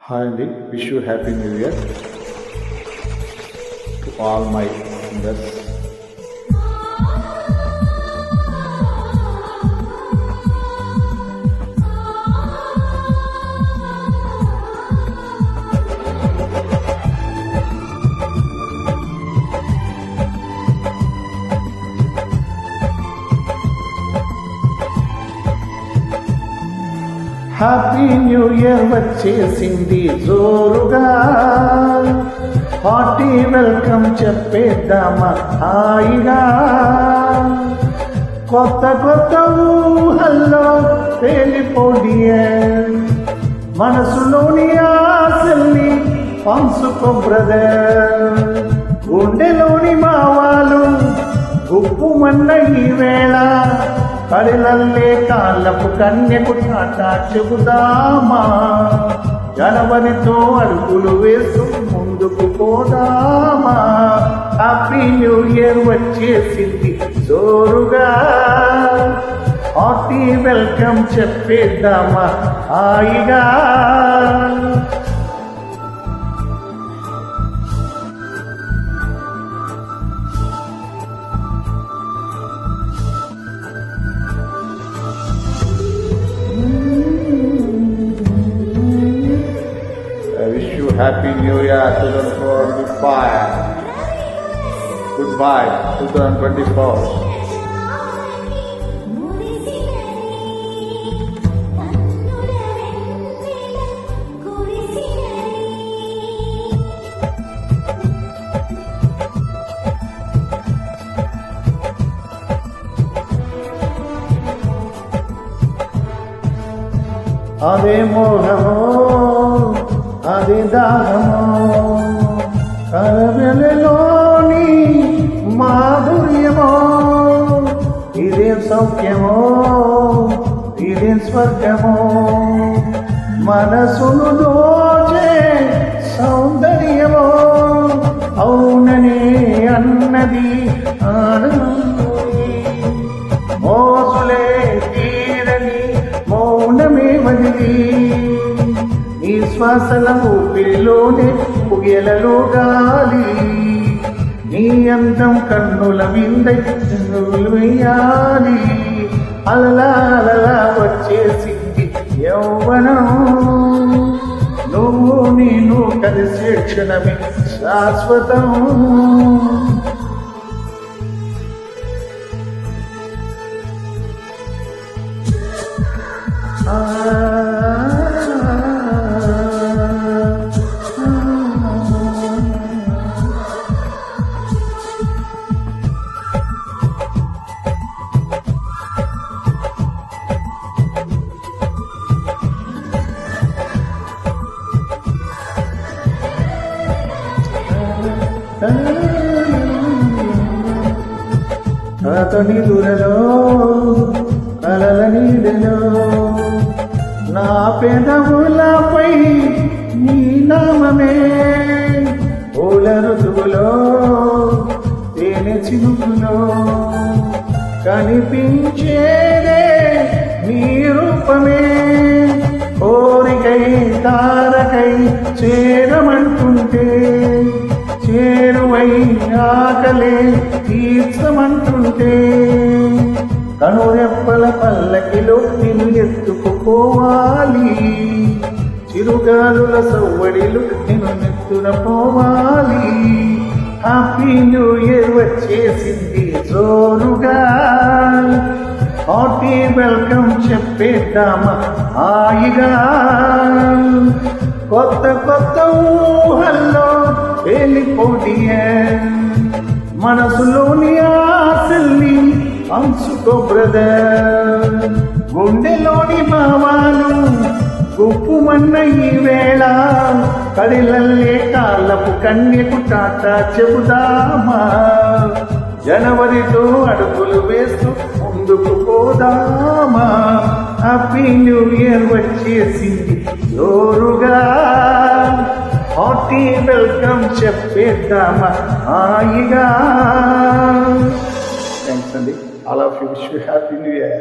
Hi Andy, wish you happy new year to all my singers. Happy new year వచ్చేసింది జోరుగా, party welcome చెప్పేద్దామా హాయిగా. కొత్త కొత్త ఊహల్లో తేలిపోడియే, మనసులోని ఆశల్ని పంచుకో బ్రదర్. గుండెలోని మావాలు గుప్పుమన్న ఈ వేళ, కడిలల్లే కాళ్ళకు కన్యకు టాటా చెబుదామా. జనవరితో అడుగులు వేస్తూ ముందుకు పోదామా. హ్యాపీ న్యూ ఇయర్ వచ్చేసింది జోరుగా, హార్టీ వెల్కమ్ చెప్పేద్దామా హాయిగా. Happy New Year 2025. Goodbye 2024. Ave mojamo, అది దాహమో, కలవెలలోని మాధుర్యమో, ఇదేం సౌఖ్యమో ఇదేం స్వర్గమో, మనసును దోచే సౌందర్యమో. అవుననే అన్నది ఆనందీ, మోసులే తీరని మౌనమే వదిలి, ఈ శ్వాసల ఊపిరిలోనే పుగెలలో గాలి. నీ అందం కన్నుల విందై వేయాలి. అలలా అలలా వచ్చేసింది యౌవనం, నువ్వు నేను కలిసే క్షణమే శాశ్వతం. అతని దురలో కలల నీడలో, నా పెదవులపై నీ నామమే. పూల ఋతువులో తేనె చినుకులో కనిపించేదే నీ రూపమే. కోరికై తారకై చేరమంటుంటే, చేరువై ఆకలే తీర్చమంటుంటే, కనురెప్పల పల్లకిలో నిన్ను ఎత్తుకుపోవాలి. చిరుగాలుల సవ్వడిలు నిన్ను నెత్తున పోవాలి. హ్యాపీ న్యూ ఇయర్ వచ్చేసింది జోరుగా, హార్టీ వెల్కమ్ చెప్పేద్దామా హాయిగా. కొత్త కొత్త ఊహల్లో వెళ్ళిపోడియే, మనసులోని ఆశల్ని పంచుకో బ్రదర్. గుండెలోని భావాలు గుప్పుమన్న ఈ వేళ, కడిలల్లే కాళ్ళపు కన్యకు టాటా చెబుదామా. జనవరితో అడుగులు వేస్తూ ముందుకు పోదామా. హ్యాపీ న్యూ ఇయర్ వచ్చేసింది జోరుగా, హార్టీ వెల్కమ్ చెప్పేద్దామా హాయిగా. థ్యాంక్స్ అండి. All of you wish you happy new year.